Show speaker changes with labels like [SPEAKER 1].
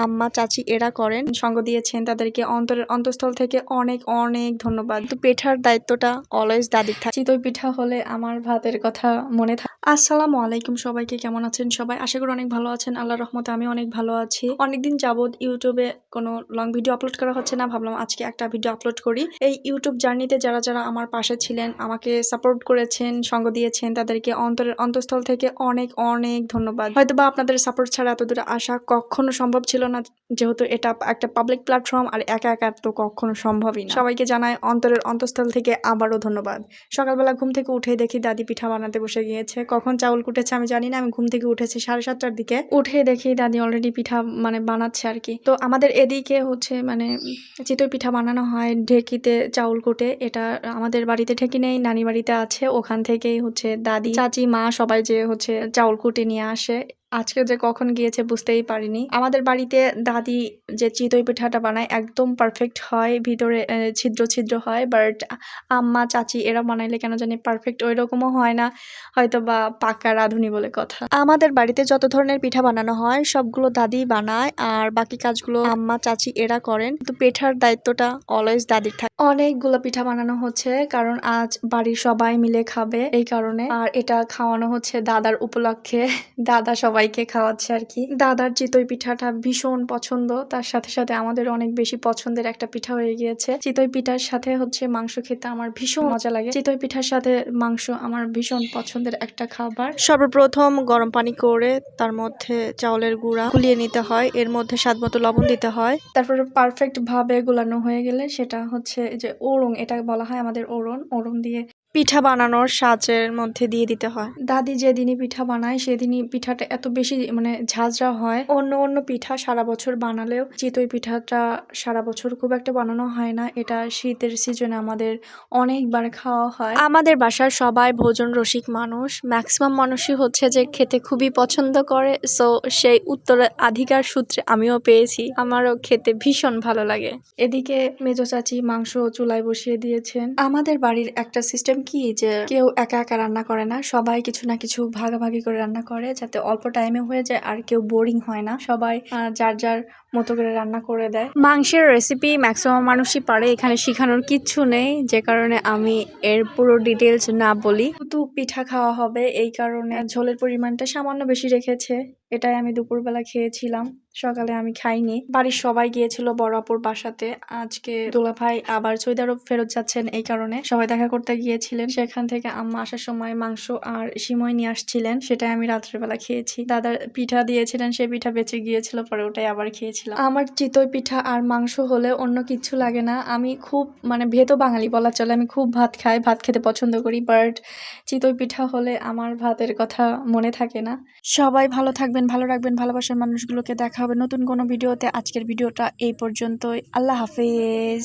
[SPEAKER 1] আম্মা চাচি এরা করেন, সঙ্গ দিয়েছেন, তাদেরকে অন্তরের অন্তঃস্থল থেকে অনেক অনেক ধন্যবাদ। তো পিঠার দায়িত্বটা অলওয়েজ দাদির থাকে। চিতই পিঠা হলে আমার ভাতের কথা মনে থাকে। আসসালামু আলাইকুম, সবাইকে কেমন আছেন সবাই? আশা করি অনেক ভালো আছেন। আল্লাহর রহমতে আমি অনেক ভালো আছি। অনেকদিন যাবত ইউটিউবে কোনো লং ভিডিও আপলোড করা হচ্ছে না, ভাবলাম আজকে একটা ভিডিও আপলোড করি। এই ইউটিউব জার্নিতে যারা যারা আমার পাশে ছিলেন, আমাকে সাপোর্ট করেছেন, সঙ্গ দিয়েছেন, তাদেরকে অন্তরের অন্তঃস্থল থেকে অনেক অনেক ধন্যবাদ। হয়তোবা আপনাদের সাপোর্ট ছাড়া এতদূর আসা কখনো সম্ভব ছিল না, যেহেতু এটা একটা পাবলিক প্ল্যাটফর্ম, আর একা একা তো কখনো সম্ভবই না। সবাইকে জানাই অন্তরের অন্তঃস্থল থেকে আবারও ধন্যবাদ। সকালবেলা ঘুম থেকে উঠেই দেখি দাদি পিঠা বানাতে বসে গিয়েছে। কখন চাউল কুটেছে আমি জানি না, আমি ঘুম থেকে উঠেছি 7:30টার দিকে। উঠে দেখি দাদি অলরেডি পিঠা বানাচ্ছে আর কি। তো আমাদের এদিকে হচ্ছে চিতই পিঠা বানানো হয় ঢেকিতে চাউল কুটে। এটা আমাদের বাড়িতে ঢেকি নেই, নানি বাড়িতে আছে, ওখান থেকেই হচ্ছে দাদি চাচি মা সবাই যে হচ্ছে চাউল কুটে নিয়ে আসে। আজকে যে কখন গিয়েছে বুঝতেই পারিনি। আমাদের বাড়িতে দাদি যে চিতই পিঠাটা বানায় একদম পারফেক্ট হয়, ভিতরে ছিদ্র ছিদ্র হয়, বাট আম্মা চাচি এরা বানাইলে কেন জানি পারফেক্ট ওই রকমও হয় না, হয়তো বা পাকা রাঁধুনি বলে কথা। আমাদের বাড়িতে যত ধরনের পিঠা বানানো হয় সবগুলো দাদি বানায়, আর বাকি কাজগুলো আম্মা চাচি এরা করেন। তো পিঠার দায়িত্বটা অলওয়েজ দাদির থাকে। অনেকগুলো পিঠা বানানো হচ্ছে কারণ আজ বাড়ির সবাই মিলে খাবে, এই কারণে। আর এটা খাওয়ানো হচ্ছে দাদার উপলক্ষে, দাদা সবাইকে খাওয়াচ্ছে আর কি। দাদার চিতই পিঠাটা ভীষণ পছন্দ, তার সাথে সাথে আমাদের অনেক বেশি পছন্দের একটা পিঠা হয়ে গিয়েছে। চিতই পিঠার সাথে হচ্ছে মাংস খেতে আমার ভীষণ মজা লাগে। চিতই পিঠার সাথে মাংস আমার ভীষণ পছন্দের একটা খাবার। সর্বপ্রথম গরম পানি করে তার মধ্যে চাউলের গুঁড়া গুলিয়ে নিতে হয়, এর মধ্যে স্বাদমতো লবণ দিতে হয়। তারপরে পারফেক্ট ভাবে গুলানো হয়ে গেলে সেটা হচ্ছে যে ওড়ং, এটা বলা হয় আমাদের ওড়ং দিয়ে পিঠা বানানোর সাজের মধ্যে দিয়ে দিতে হয়। দাদি যেদিনই পিঠা বানায় সেদিনই পিঠাটা এত বেশি ঝাঁঝরা হয়। অন্য অন্য পিঠা সারা বছর বানালেও চিতই পিঠাটা সারা বছর খুব একটা বানানো হয় না। এটা শীতের সিজনে আমাদের অনেকবার খাওয়া হয়। আমাদের বাসার সবাই ভোজন রসিক মানুষ, ম্যাক্সিমাম মানুষই হচ্ছে যে খেতে খুবই পছন্দ করে। সো সেই উত্তরাধিকার সূত্রে আমিও পেয়েছি, আমারও খেতে ভীষণ ভালো লাগে। এদিকে মেজো চাচি মাংস চুলায় বসিয়ে দিয়েছেন। আমাদের বাড়ির একটা সিস্টেম কি যে কেউ একা একা রান্না করে না, সবাই কিছু না কিছু ভাগাভাগি করে রান্না করে, যাতে অল্প টাইমে হয়ে যায় আর কেউ বোরিং হয় না। সবাই যার যার মতো করে রান্না করে দেয়। মাংসের রেসিপি ম্যাক্সিমাম মানুষই পারে, এখানে শিখানোর কিচ্ছু নেই, যে কারণে আমি এর পুরো ডিটেলস না বলি। শুধু পিঠা খাওয়া হবে এই কারণে ঝোলের পরিমাণটা সামান্য বেশি রেখেছে। এটাই আমি দুপুরবেলা খেয়েছিলাম, সকালে আমি খাইনি। বাড়ির সবাই গিয়েছিল বড় আপুর বাসাতে। আজকে দুলাভাই আবার সৌদি আরব ফেরত যাচ্ছেন, এই কারণে সবাই দেখা করতে গিয়েছিলেন। সেখান থেকে আম্মা আসার সময় মাংস আর সিমই নিয়ে আসছিলেন, সেটাই আমি রাত্রের বেলা খেয়েছি। দাদার পিঠা দিয়েছিলেন, সেই পিঠা বেঁচে গিয়েছিল, পরে ওটাই আবার খেয়েছিলাম। আমার চিতই পিঠা আর মাংস হলে অন্য কিচ্ছু লাগে না। আমি খুব ভেতো বাঙালি বলা চলে, আমি খুব ভাত খাই, ভাত খেতে পছন্দ করি, বাট চিতই পিঠা হলে আমার ভাতের কথা মনে থাকে না। সবাই ভালো থাকবেন, ভালো রাখবেন ভালোবাসার মানুষগুলোকে। দেখা হবে নতুন কোনো ভিডিওতে। আজকের ভিডিওটা এই পর্যন্তই। আল্লাহ হাফেজ।